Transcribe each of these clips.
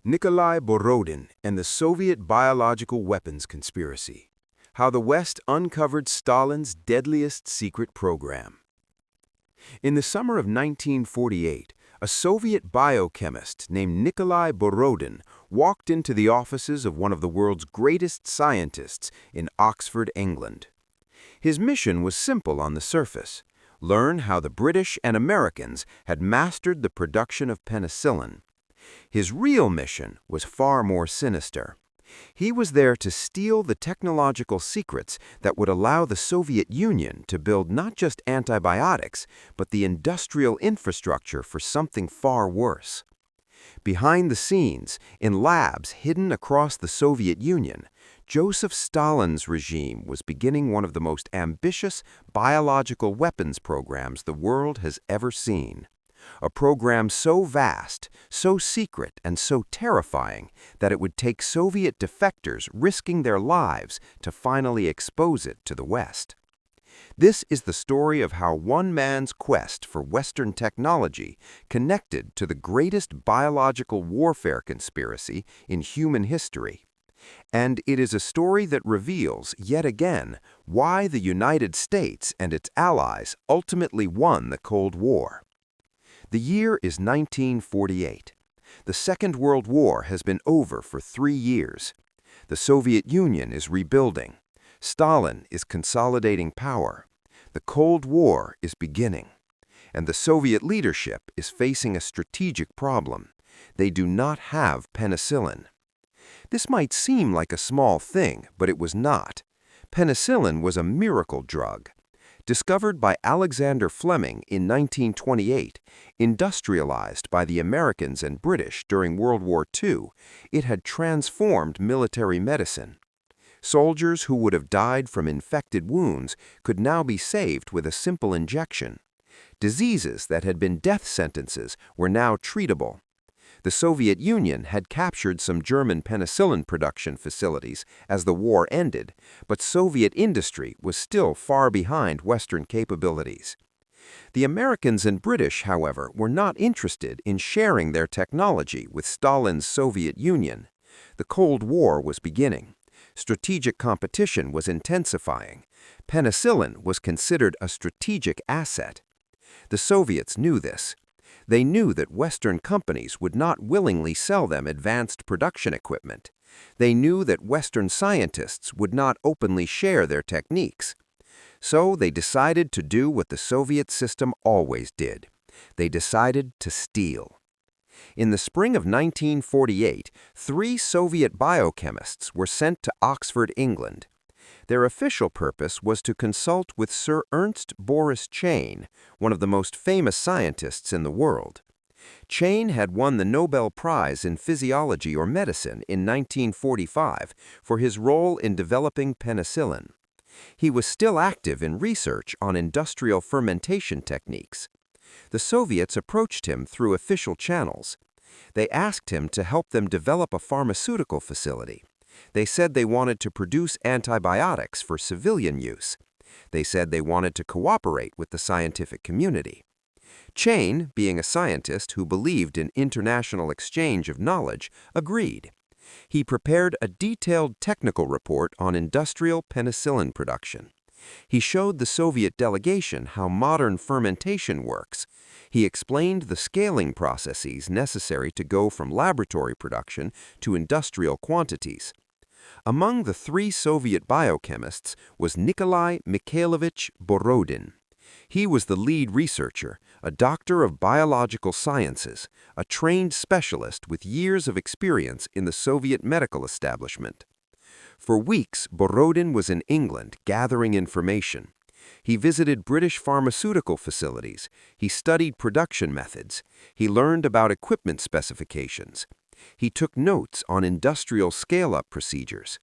Nikolai Borodin and the Soviet biological weapons conspiracy. How the West uncovered Stalin's deadliest secret program. In the summer of 1948, a Soviet biochemist named Nikolai Borodin walked into the offices of one of the world's greatest scientists in Oxford, England. His mission was simple on the surface: learn how the British and Americans had mastered the production of penicillin. His real mission was far more sinister. He was there to steal the technological secrets that would allow the Soviet Union to build not just antibiotics, but the industrial infrastructure for something far worse. Behind the scenes, in labs hidden across the Soviet Union, Joseph Stalin's regime was beginning one of the most ambitious biological weapons programs the world has ever seen. A program so vast, so secret, and so terrifying that it would take Soviet defectors risking their lives to finally expose it to the West. This is the story of how one man's quest for Western technology connected to the greatest biological warfare conspiracy in human history. And it is a story that reveals, yet again, why the United States and its allies ultimately won the Cold War. The year is 1948. The Second World War has been over for 3 years. The Soviet Union is rebuilding. Stalin is consolidating power. The Cold War is beginning. And the Soviet leadership is facing a strategic problem. They do not have penicillin. This might seem like a small thing, but it was not. Penicillin was a miracle drug. Discovered by Alexander Fleming in 1928, industrialized by the Americans and British during World War II, it had transformed military medicine. Soldiers who would have died from infected wounds could now be saved with a simple injection. Diseases that had been death sentences were now treatable. The Soviet Union had captured some German penicillin production facilities as the war ended, but Soviet industry was still far behind Western capabilities. The Americans and British, however, were not interested in sharing their technology with Stalin's Soviet Union. The Cold War was beginning. Strategic competition was intensifying. Penicillin was considered a strategic asset. The Soviets knew this. They knew that Western companies would not willingly sell them advanced production equipment. They knew that Western scientists would not openly share their techniques. So they decided to do what the Soviet system always did. They decided to steal. In the spring of 1948, 3 Soviet biochemists were sent to Oxford, England. Their official purpose was to consult with Sir Ernst Boris Chain, one of the most famous scientists in the world. Chain had won the Nobel Prize in Physiology or Medicine in 1945 for his role in developing penicillin. He was still active in research on industrial fermentation techniques. The Soviets approached him through official channels. They asked him to help them develop a pharmaceutical facility. They said they wanted to produce antibiotics for civilian use. They said they wanted to cooperate with the scientific community. Chain, being a scientist who believed in international exchange of knowledge, agreed. He prepared a detailed technical report on industrial penicillin production. He showed the Soviet delegation how modern fermentation works. He explained the scaling processes necessary to go from laboratory production to industrial quantities. Among the 3 Soviet biochemists was Nikolai Mikhailovich Borodin. He was the lead researcher, a doctor of biological sciences, a trained specialist with years of experience in the Soviet medical establishment. For weeks, Borodin was in England gathering information. He visited British pharmaceutical facilities. He studied production methods. He learned about equipment specifications. He took notes on industrial scale-up procedures.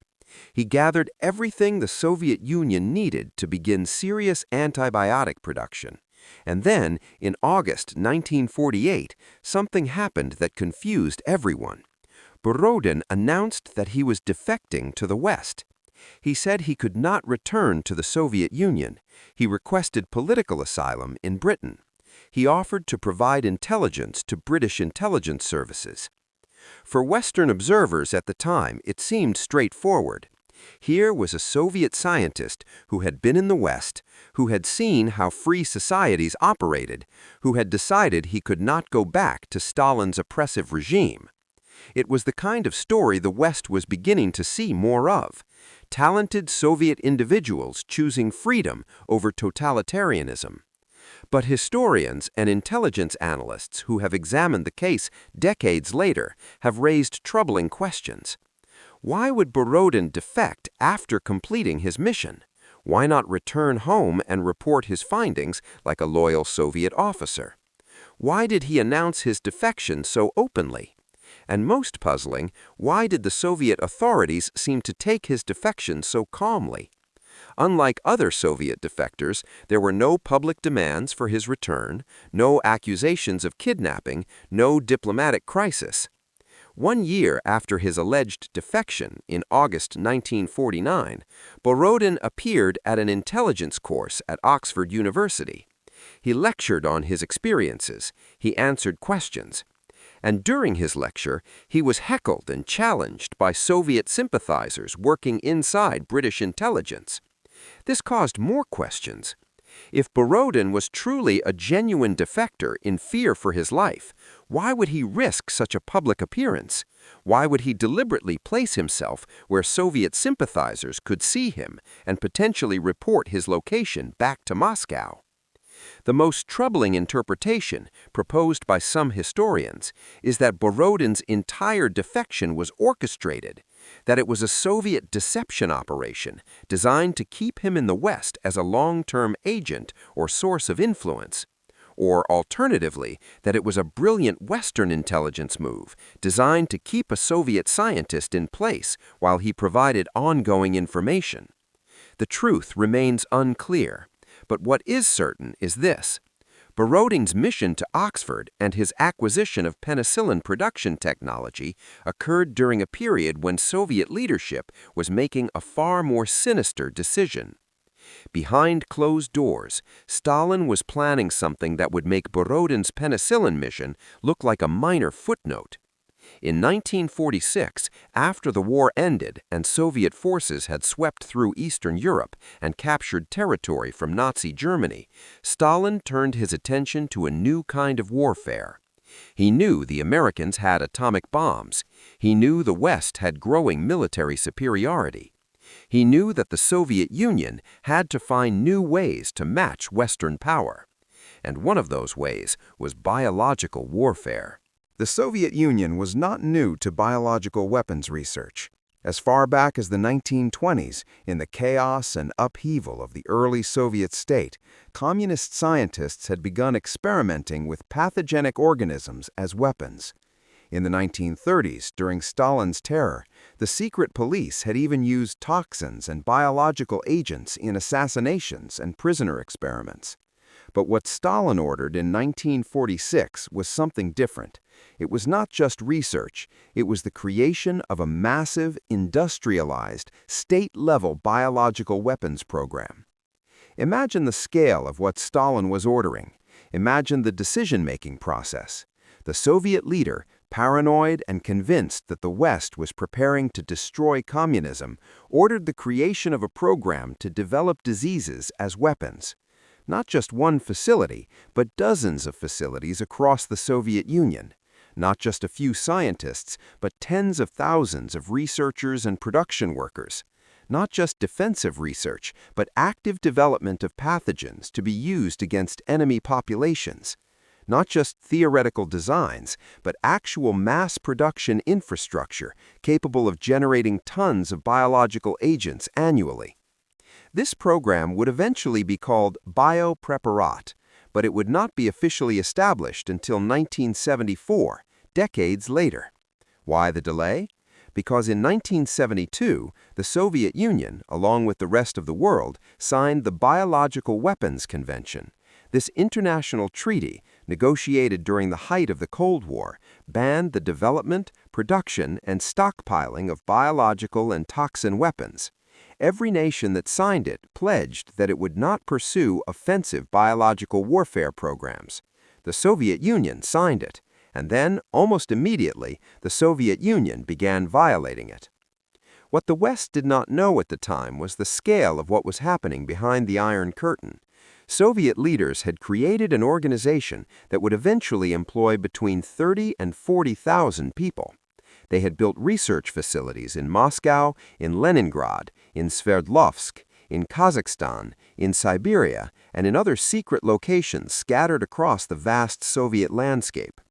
He gathered everything the Soviet Union needed to begin serious antibiotic production. And then, in August 1948, something happened that confused everyone. Borodin announced that he was defecting to the West. He said he could not return to the Soviet Union. He requested political asylum in Britain. He offered to provide intelligence to British intelligence services. For Western observers at the time, it seemed straightforward. Here was a Soviet scientist who had been in the West, who had seen how free societies operated, who had decided he could not go back to Stalin's oppressive regime. It was the kind of story the West was beginning to see more of. Talented Soviet individuals choosing freedom over totalitarianism. But historians and intelligence analysts who have examined the case decades later have raised troubling questions. Why would Borodin defect after completing his mission? Why not return home and report his findings like a loyal Soviet officer? Why did he announce his defection so openly? And most puzzling, why did the Soviet authorities seem to take his defection so calmly? Unlike other Soviet defectors, there were no public demands for his return, no accusations of kidnapping, no diplomatic crisis. 1 year after his alleged defection, in August 1949, Borodin appeared at an intelligence course at Oxford University. He lectured on his experiences, he answered questions. And during his lecture, he was heckled and challenged by Soviet sympathizers working inside British intelligence. This caused more questions. If Borodin was truly a genuine defector in fear for his life, why would he risk such a public appearance? Why would he deliberately place himself where Soviet sympathizers could see him and potentially report his location back to Moscow? The most troubling interpretation, proposed by some historians, is that Borodin's entire defection was orchestrated, that it was a Soviet deception operation designed to keep him in the West as a long-term agent or source of influence, or alternatively, that it was a brilliant Western intelligence move designed to keep a Soviet scientist in place while he provided ongoing information. The truth remains unclear. But what is certain is this. Borodin's mission to Oxford and his acquisition of penicillin production technology occurred during a period when Soviet leadership was making a far more sinister decision. Behind closed doors, Stalin was planning something that would make Borodin's penicillin mission look like a minor footnote. In 1946, after the war ended and Soviet forces had swept through Eastern Europe and captured territory from Nazi Germany, Stalin turned his attention to a new kind of warfare. He knew the Americans had atomic bombs. He knew the West had growing military superiority. He knew that the Soviet Union had to find new ways to match Western power. And one of those ways was biological warfare. The Soviet Union was not new to biological weapons research. As far back as the 1920s, in the chaos and upheaval of the early Soviet state, communist scientists had begun experimenting with pathogenic organisms as weapons. In the 1930s, during Stalin's terror, the secret police had even used toxins and biological agents in assassinations and prisoner experiments. But what Stalin ordered in 1946 was something different. It was not just research, it was the creation of a massive, industrialized, state-level biological weapons program. Imagine the scale of what Stalin was ordering. Imagine the decision-making process. The Soviet leader, paranoid and convinced that the West was preparing to destroy communism, ordered the creation of a program to develop diseases as weapons. Not just one facility, but dozens of facilities across the Soviet Union. Not just a few scientists, but tens of thousands of researchers and production workers. Not just defensive research, but active development of pathogens to be used against enemy populations. Not just theoretical designs, but actual mass production infrastructure capable of generating tons of biological agents annually. This program would eventually be called BIOPREPARAT, but it would not be officially established until 1974, decades later. Why the delay? Because in 1972, the Soviet Union, along with the rest of the world, signed the Biological Weapons Convention. This international treaty, negotiated during the height of the Cold War, banned the development, production, and stockpiling of biological and toxin weapons. Every nation that signed it pledged that it would not pursue offensive biological warfare programs. The Soviet Union signed it, And then, almost immediately, the Soviet Union began violating it. What the West did not know at the time was the scale of what was happening behind the Iron Curtain. Soviet leaders had created an organization that would eventually employ between 30 and 40,000 people. They had built research facilities in Moscow, in Leningrad, in Sverdlovsk, in Kazakhstan, in Siberia, and in other secret locations scattered across the vast Soviet landscape.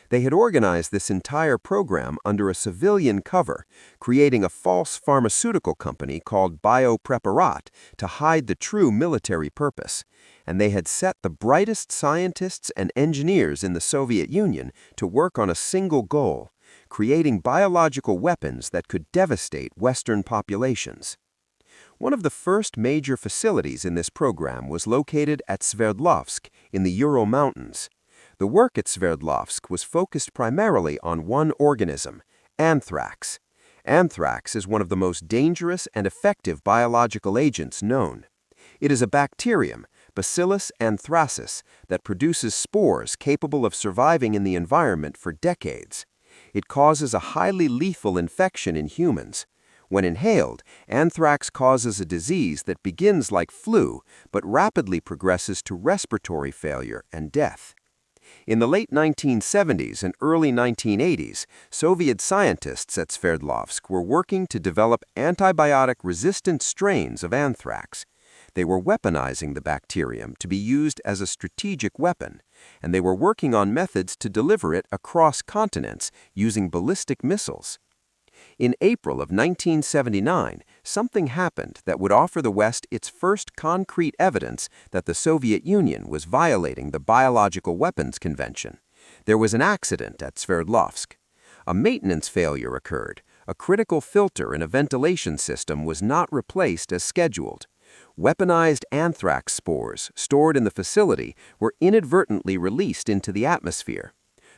They had organized this entire program under a civilian cover, creating a false pharmaceutical company called BioPREPARAT to hide the true military purpose. And they had set the brightest scientists and engineers in the Soviet Union to work on a single goal: creating biological weapons that could devastate Western populations. One of the first major facilities in this program was located at Sverdlovsk in the Ural Mountains. The work at Sverdlovsk was focused primarily on one organism, anthrax. Anthrax is one of the most dangerous and effective biological agents known. It is a bacterium, Bacillus anthracis, that produces spores capable of surviving in the environment for decades. It causes a highly lethal infection in humans. When inhaled, anthrax causes a disease that begins like flu but rapidly progresses to respiratory failure and death. In the late 1970s and early 1980s, Soviet scientists at Sverdlovsk were working to develop antibiotic-resistant strains of anthrax. They were weaponizing the bacterium to be used as a strategic weapon, and they were working on methods to deliver it across continents using ballistic missiles. In April of 1979, something happened that would offer the West its first concrete evidence that the Soviet Union was violating the Biological Weapons Convention. There was an accident at Sverdlovsk. A maintenance failure occurred. A critical filter in a ventilation system was not replaced as scheduled. Weaponized anthrax spores stored in the facility were inadvertently released into the atmosphere.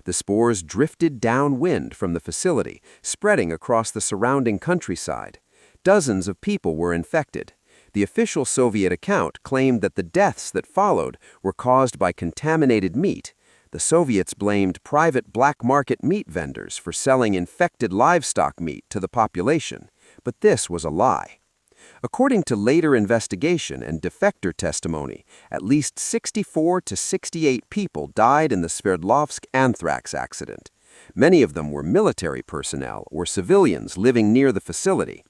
The spores drifted downwind from the facility, spreading across the surrounding countryside. Dozens of people were infected. The official Soviet account claimed that the deaths that followed were caused by contaminated meat. The Soviets blamed private black market meat vendors for selling infected livestock meat to the population, but this was a lie. According to later investigation and defector testimony, at least 64 to 68 people died in the Sverdlovsk anthrax accident. Many of them were military personnel or civilians living near the facility.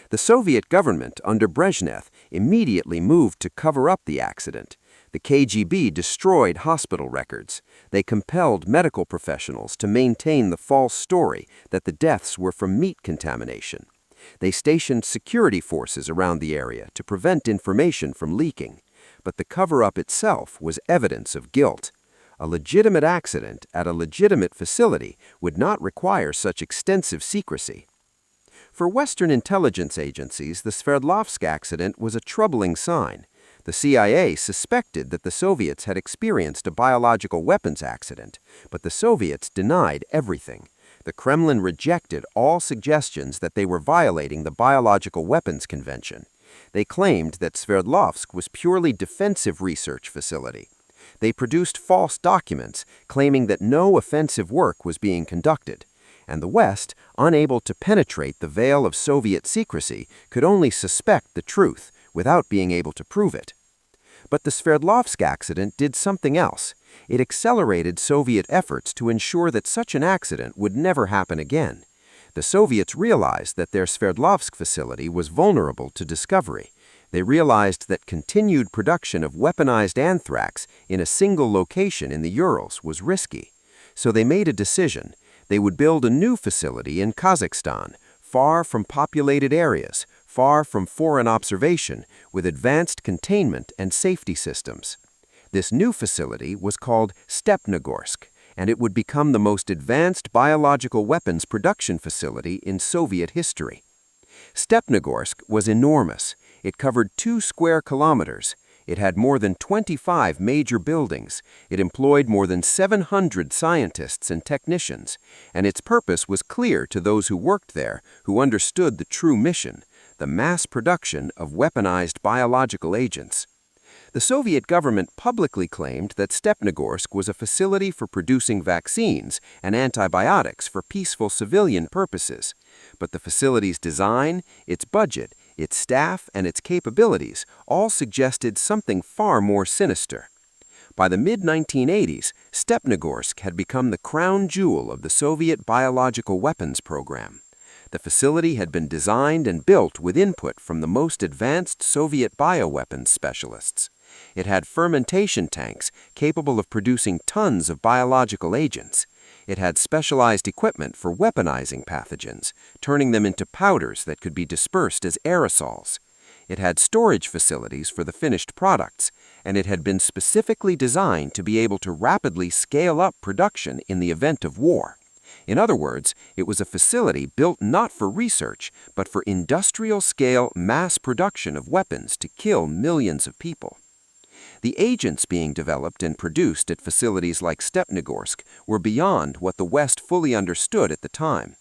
The Soviet government under Brezhnev immediately moved to cover up the accident. The KGB destroyed hospital records. They compelled medical professionals to maintain the false story that the deaths were from meat contamination. They stationed security forces around the area to prevent information from leaking, but the cover-up itself was evidence of guilt. A legitimate accident at a legitimate facility would not require such extensive secrecy. For Western intelligence agencies, the Sverdlovsk accident was a troubling sign. The CIA suspected that the Soviets had experienced a biological weapons accident, but the Soviets denied everything. The Kremlin rejected all suggestions that they were violating the Biological Weapons Convention. They claimed that Sverdlovsk was purely defensive research facility. They produced false documents claiming that no offensive work was being conducted. And the West, unable to penetrate the veil of Soviet secrecy, could only suspect the truth without being able to prove it. But the Sverdlovsk accident did something else. It accelerated Soviet efforts to ensure that such an accident would never happen again. The Soviets realized that their Sverdlovsk facility was vulnerable to discovery. They realized that continued production of weaponized anthrax in a single location in the Urals was risky. So they made a decision. They would build a new facility in Kazakhstan, far from populated areas, far from foreign observation, with advanced containment and safety systems. This new facility was called Stepnogorsk, and it would become the most advanced biological weapons production facility in Soviet history. Stepnogorsk was enormous. It covered 2 square kilometers. It had more than 25 major buildings. It employed more than 700 scientists and technicians, and its purpose was clear to those who worked there, who understood the true mission: the mass production of weaponized biological agents. The Soviet government publicly claimed that Stepnogorsk was a facility for producing vaccines and antibiotics for peaceful civilian purposes. But the facility's design, its budget, its staff, and its capabilities all suggested something far more sinister. By the mid-1980s, Stepnogorsk had become the crown jewel of the Soviet biological weapons program. The facility had been designed and built with input from the most advanced Soviet bioweapons specialists. It had fermentation tanks capable of producing tons of biological agents. It had specialized equipment for weaponizing pathogens, turning them into powders that could be dispersed as aerosols. It had storage facilities for the finished products, and it had been specifically designed to be able to rapidly scale up production in the event of war. In other words, it was a facility built not for research, but for industrial-scale mass production of weapons to kill millions of people. The agents being developed and produced at facilities like Stepnogorsk were beyond what the West fully understood at the time.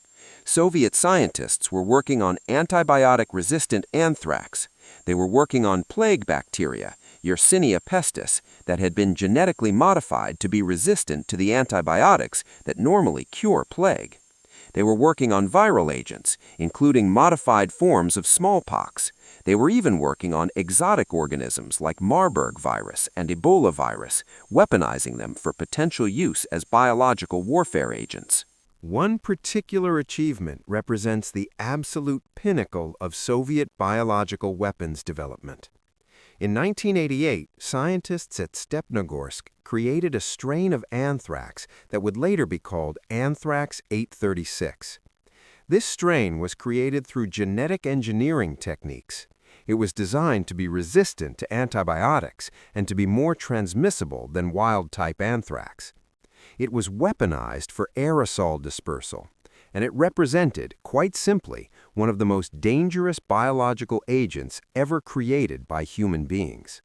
Soviet scientists were working on antibiotic-resistant anthrax. They were working on plague bacteria, Yersinia pestis, that had been genetically modified to be resistant to the antibiotics that normally cure plague. They were working on viral agents, including modified forms of smallpox. They were even working on exotic organisms like Marburg virus and Ebola virus, weaponizing them for potential use as biological warfare agents. One particular achievement represents the absolute pinnacle of Soviet biological weapons development. In 1988, scientists at Stepnogorsk created a strain of anthrax that would later be called Anthrax 836. This strain was created through genetic engineering techniques. It was designed to be resistant to antibiotics and to be more transmissible than wild-type anthrax. It was weaponized for aerosol dispersal, and it represented, quite simply, one of the most dangerous biological agents ever created by human beings.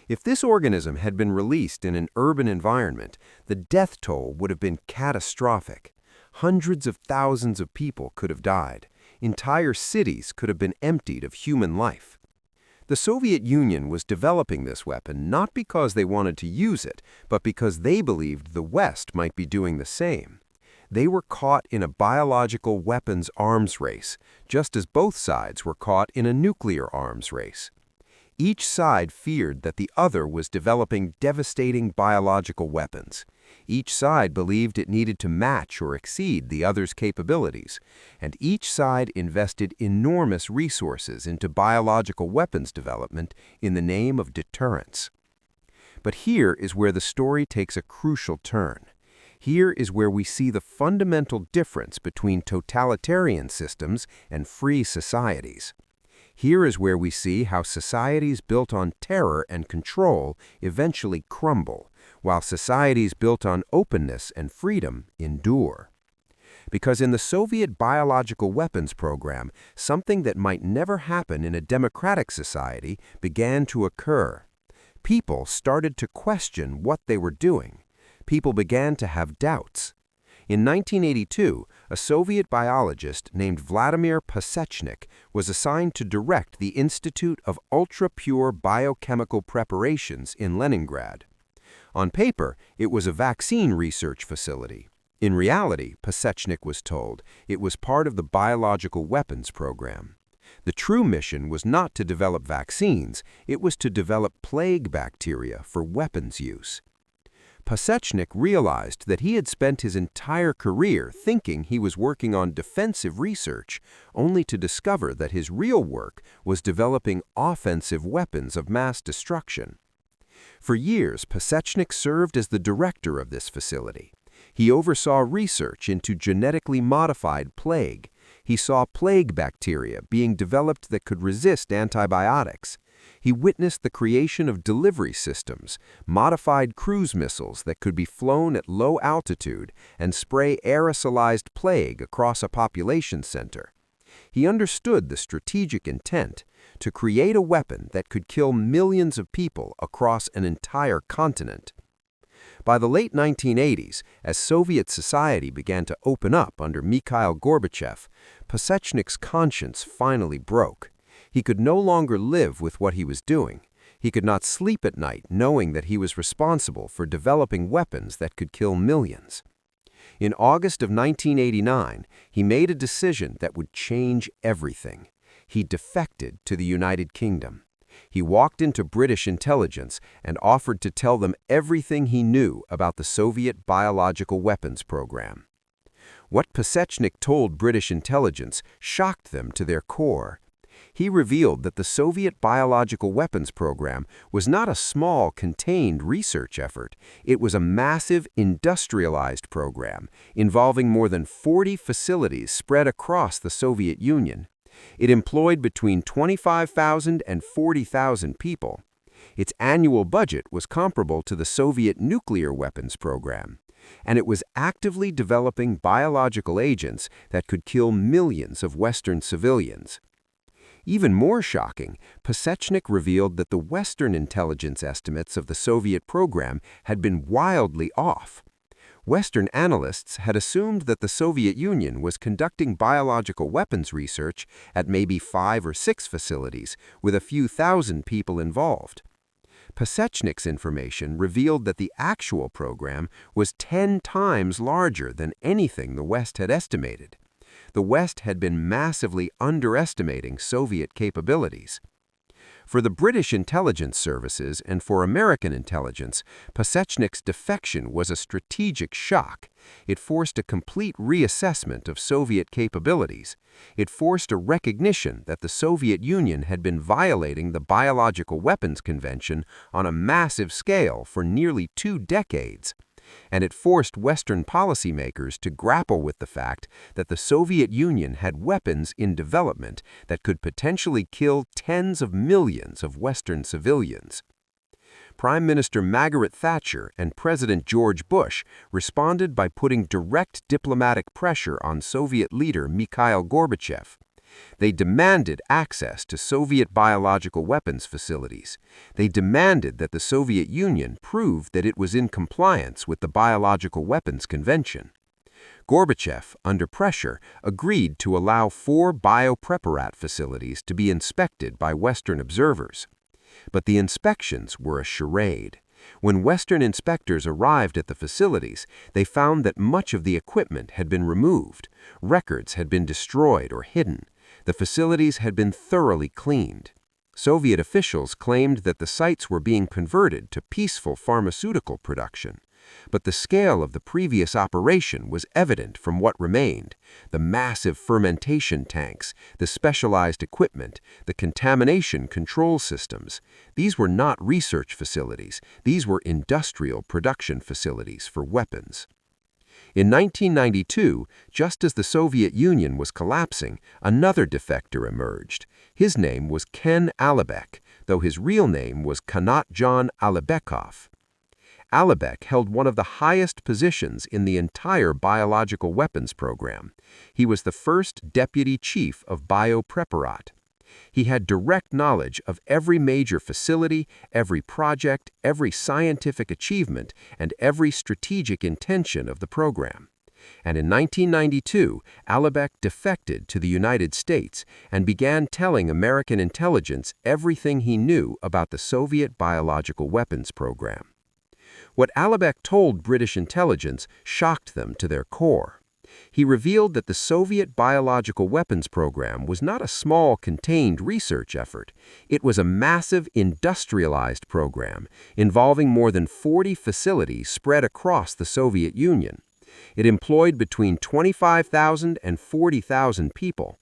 If this organism had been released in an urban environment, the death toll would have been catastrophic. Hundreds of thousands of people could have died. Entire cities could have been emptied of human life. The Soviet Union was developing this weapon not because they wanted to use it, but because they believed the West might be doing the same. They were caught in a biological weapons arms race, just as both sides were caught in a nuclear arms race. Each side feared that the other was developing devastating biological weapons. Each side believed it needed to match or exceed the other's capabilities, and each side invested enormous resources into biological weapons development in the name of deterrence. But here is where the story takes a crucial turn. Here is where we see the fundamental difference between totalitarian systems and free societies. Here is where we see how societies built on terror and control eventually crumble, while societies built on openness and freedom endure. Because in the Soviet biological weapons program, something that might never happen in a democratic society began to occur. People started to question what they were doing. People began to have doubts. In 1982, a Soviet biologist named Vladimir Pasechnik was assigned to direct the Institute of Ultra-Pure Biochemical Preparations in Leningrad. On paper, it was a vaccine research facility. In reality, Pasechnik was told, it was part of the biological weapons program. The true mission was not to develop vaccines, it was to develop plague bacteria for weapons use. Pasechnik realized that he had spent his entire career thinking he was working on defensive research, only to discover that his real work was developing offensive weapons of mass destruction. For years, Pasechnik served as the director of this facility. He oversaw research into genetically modified plague. He saw plague bacteria being developed that could resist antibiotics. He witnessed the creation of delivery systems, modified cruise missiles that could be flown at low altitude and spray aerosolized plague across a population center. He understood the strategic intent to create a weapon that could kill millions of people across an entire continent. By the late 1980s, as Soviet society began to open up under Mikhail Gorbachev, Pasechnik's conscience finally broke. He could no longer live with what he was doing. He could not sleep at night knowing that he was responsible for developing weapons that could kill millions. In August of 1989, he made a decision that would change everything. He defected to the United Kingdom. He walked into British intelligence and offered to tell them everything he knew about the Soviet biological weapons program. What Pasechnik told British intelligence shocked them to their core. He revealed that the Soviet biological weapons program was not a small, contained research effort. It was a massive, industrialized program involving more than 40 facilities spread across the Soviet Union. It employed between 25,000 and 40,000 people. Its annual budget was comparable to the Soviet nuclear weapons program, and it was actively developing biological agents that could kill millions of Western civilians. Even more shocking, Pasechnik revealed that the Western intelligence estimates of the Soviet program had been wildly off. Western analysts had assumed that the Soviet Union was conducting biological weapons research at maybe 5 or 6 facilities, with a few thousand people involved. Pasechnik's information revealed that the actual program was 10 times larger than anything the West had estimated. The West had been massively underestimating Soviet capabilities. For the British intelligence services and for American intelligence, Pasechnik's defection was a strategic shock. It forced a complete reassessment of Soviet capabilities. It forced a recognition that the Soviet Union had been violating the Biological Weapons Convention on a massive scale for nearly 2 decades. And it forced Western policymakers to grapple with the fact that the Soviet Union had weapons in development that could potentially kill tens of millions of Western civilians. Prime Minister Margaret Thatcher and President George Bush responded by putting direct diplomatic pressure on Soviet leader Mikhail Gorbachev. They demanded access to Soviet biological weapons facilities. They demanded that the Soviet Union prove that it was in compliance with the Biological Weapons Convention. Gorbachev, under pressure, agreed to allow 4 biopreparat facilities to be inspected by Western observers. But the inspections were a charade. When Western inspectors arrived at the facilities, they found that much of the equipment had been removed. Records had been destroyed or hidden. The facilities had been thoroughly cleaned. Soviet officials claimed that the sites were being converted to peaceful pharmaceutical production. But the scale of the previous operation was evident from what remained: the massive fermentation tanks, the specialized equipment, the contamination control systems. These were not research facilities. These were industrial production facilities for weapons. In 1992, just as the Soviet Union was collapsing, another defector emerged. His name was Ken Alibek, though his real name was Kanatjan Alibekov. Alibek held one of the highest positions in the entire biological weapons program. He was the first deputy chief of BIOPREPARAT. He had direct knowledge of every major facility, every project, every scientific achievement, and every strategic intention of the program. And in 1992, Alibek defected to the United States and began telling American intelligence everything he knew about the Soviet biological weapons program. What Alibek told British intelligence shocked them to their core. He revealed that the Soviet biological weapons program was not a small, contained research effort. It was a massive, industrialized program involving more than 40 facilities spread across the Soviet Union. It employed between 25,000 and 40,000 people.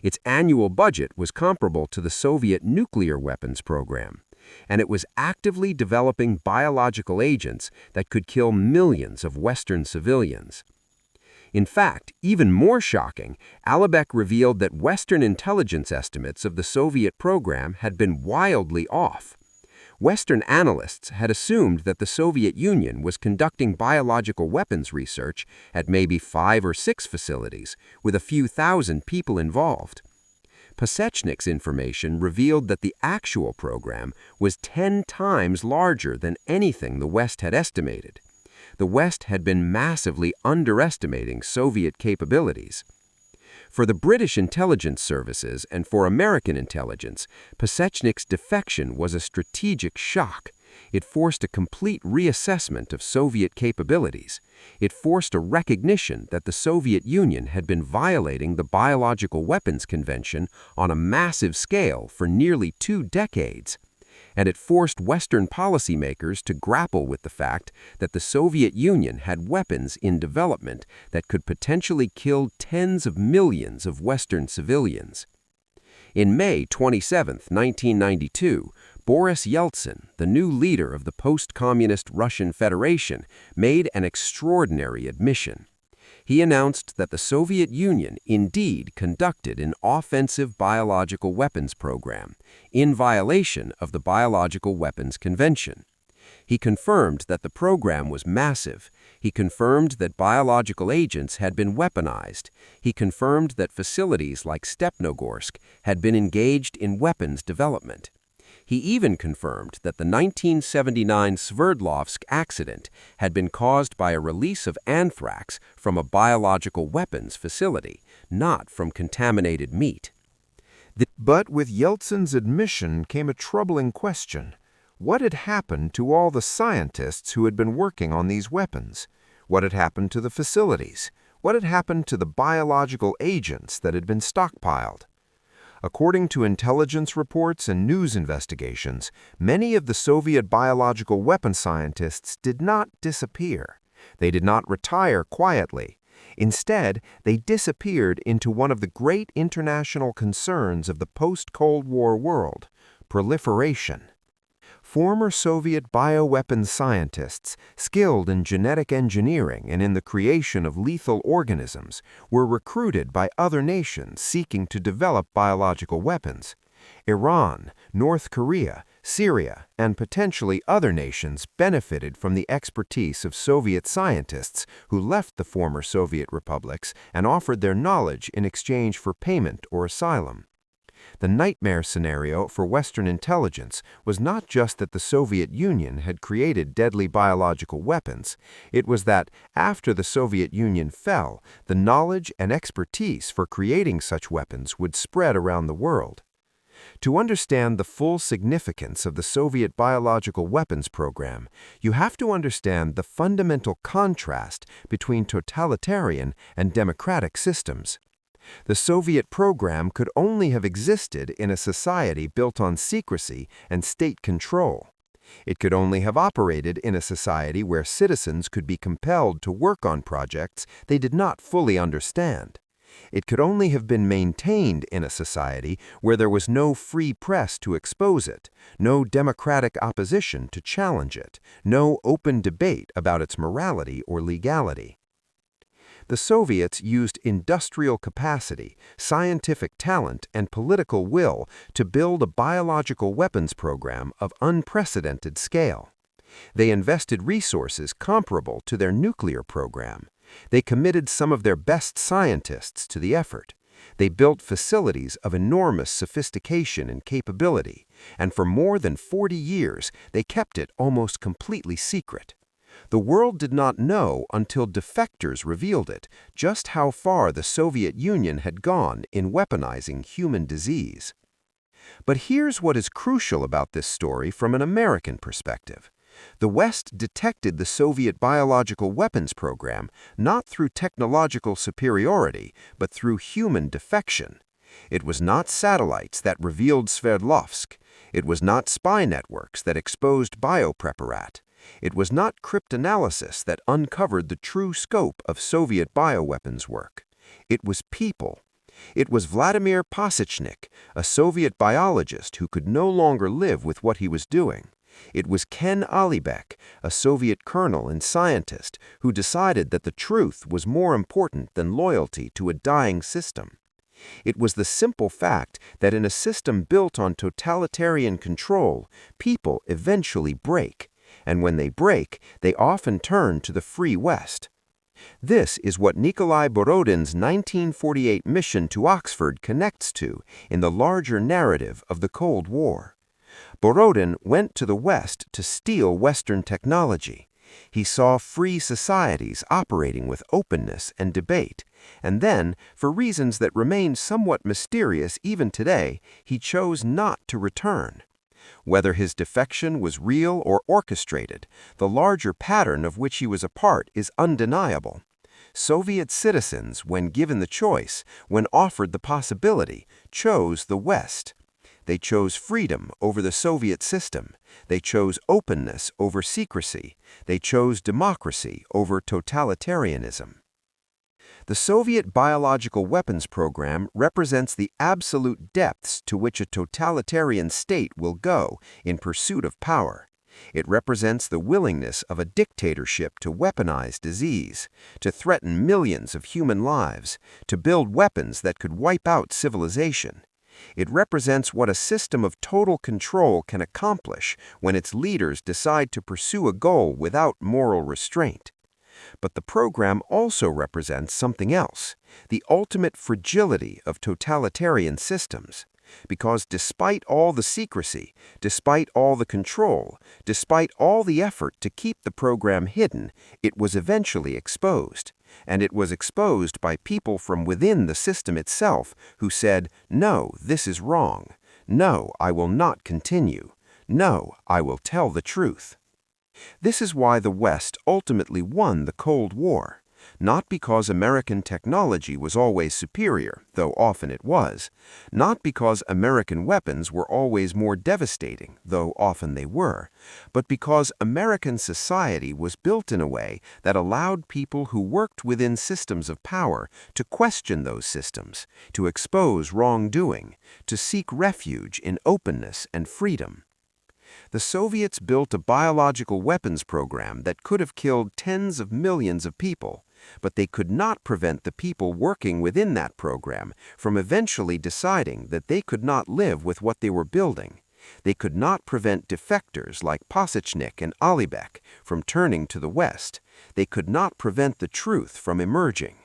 Its annual budget was comparable to the Soviet nuclear weapons program. And it was actively developing biological agents that could kill millions of Western civilians. In fact, even more shocking, Alibek revealed that Western intelligence estimates of the Soviet program had been wildly off. Western analysts had assumed that the Soviet Union was conducting biological weapons research at maybe 5 or 6 facilities, with a few thousand people involved. Pasechnik's information revealed that the actual program was 10 times larger than anything the West had estimated. The West had been massively underestimating Soviet capabilities. For the British intelligence services and for American intelligence, Pasechnik's defection was a strategic shock. It forced a complete reassessment of Soviet capabilities. It forced a recognition that the Soviet Union had been violating the Biological Weapons Convention on a massive scale for nearly 2 decades. And it forced Western policymakers to grapple with the fact that the Soviet Union had weapons in development that could potentially kill tens of millions of Western civilians. In May 27, 1992, Boris Yeltsin, the new leader of the post-communist Russian Federation, made an extraordinary admission. He announced that the Soviet Union indeed conducted an offensive biological weapons program, in violation of the Biological Weapons Convention. He confirmed that the program was massive. He confirmed that biological agents had been weaponized. He confirmed that facilities like Stepnogorsk had been engaged in weapons development. He even confirmed that the 1979 Sverdlovsk accident had been caused by a release of anthrax from a biological weapons facility, not from contaminated meat. But with Yeltsin's admission came a troubling question. What had happened to all the scientists who had been working on these weapons? What had happened to the facilities? What had happened to the biological agents that had been stockpiled? According to intelligence reports and news investigations, many of the Soviet biological weapon scientists did not disappear. They did not retire quietly. Instead, they disappeared into one of the great international concerns of the post-Cold War world: proliferation. Former Soviet bioweapons scientists, skilled in genetic engineering and in the creation of lethal organisms, were recruited by other nations seeking to develop biological weapons. Iran, North Korea, Syria, and potentially other nations benefited from the expertise of Soviet scientists who left the former Soviet republics and offered their knowledge in exchange for payment or asylum. The nightmare scenario for Western intelligence was not just that the Soviet Union had created deadly biological weapons. It was that, after the Soviet Union fell, the knowledge and expertise for creating such weapons would spread around the world. To understand the full significance of the Soviet biological weapons program, you have to understand the fundamental contrast between totalitarian and democratic systems. The Soviet program could only have existed in a society built on secrecy and state control. It could only have operated in a society where citizens could be compelled to work on projects they did not fully understand. It could only have been maintained in a society where there was no free press to expose it, no democratic opposition to challenge it, no open debate about its morality or legality. The Soviets used industrial capacity, scientific talent, and political will to build a biological weapons program of unprecedented scale. They invested resources comparable to their nuclear program. They committed some of their best scientists to the effort. They built facilities of enormous sophistication and capability, and for more than 40 years they kept it almost completely secret. The world did not know until defectors revealed it just how far the Soviet Union had gone in weaponizing human disease. But here's what is crucial about this story from an American perspective. The West detected the Soviet biological weapons program not through technological superiority, but through human defection. It was not satellites that revealed Sverdlovsk. It was not spy networks that exposed BIOPREPARAT. It was not cryptanalysis that uncovered the true scope of Soviet bioweapons work. It was people. It was Vladimir Pasechnik, a Soviet biologist who could no longer live with what he was doing. It was Ken Alibek, a Soviet colonel and scientist who decided that the truth was more important than loyalty to a dying system. It was the simple fact that in a system built on totalitarian control, people eventually break. And when they break, they often turn to the free West. This is what Nikolai Borodin's 1948 mission to Oxford connects to in the larger narrative of the Cold War. Borodin went to the West to steal Western technology. He saw free societies operating with openness and debate, and then, for reasons that remain somewhat mysterious even today, he chose not to return. Whether his defection was real or orchestrated, the larger pattern of which he was a part is undeniable. Soviet citizens, when given the choice, when offered the possibility, chose the West. They chose freedom over the Soviet system. They chose openness over secrecy. They chose democracy over totalitarianism. The Soviet biological weapons program represents the absolute depths to which a totalitarian state will go in pursuit of power. It represents the willingness of a dictatorship to weaponize disease, to threaten millions of human lives, to build weapons that could wipe out civilization. It represents what a system of total control can accomplish when its leaders decide to pursue a goal without moral restraint. But the program also represents something else, the ultimate fragility of totalitarian systems. Because despite all the secrecy, despite all the control, despite all the effort to keep the program hidden, it was eventually exposed. And it was exposed by people from within the system itself who said, "No, this is wrong. No, I will not continue. No, I will tell the truth." This is why the West ultimately won the Cold War. Not because American technology was always superior, though often it was. Not because American weapons were always more devastating, though often they were. But because American society was built in a way that allowed people who worked within systems of power to question those systems, to expose wrongdoing, to seek refuge in openness and freedom. The Soviets built a biological weapons program that could have killed tens of millions of people, but they could not prevent the people working within that program from eventually deciding that they could not live with what they were building. They could not prevent defectors like Pasechnik and Alibek from turning to the West. They could not prevent the truth from emerging.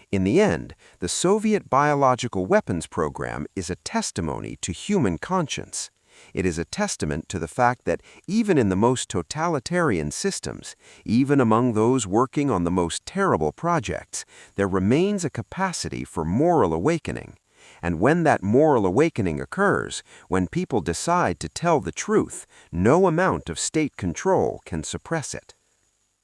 In the end, the Soviet biological weapons program is a testimony to human conscience. It is a testament to the fact that even in the most totalitarian systems, even among those working on the most terrible projects, there remains a capacity for moral awakening. And when that moral awakening occurs, when people decide to tell the truth, no amount of state control can suppress it.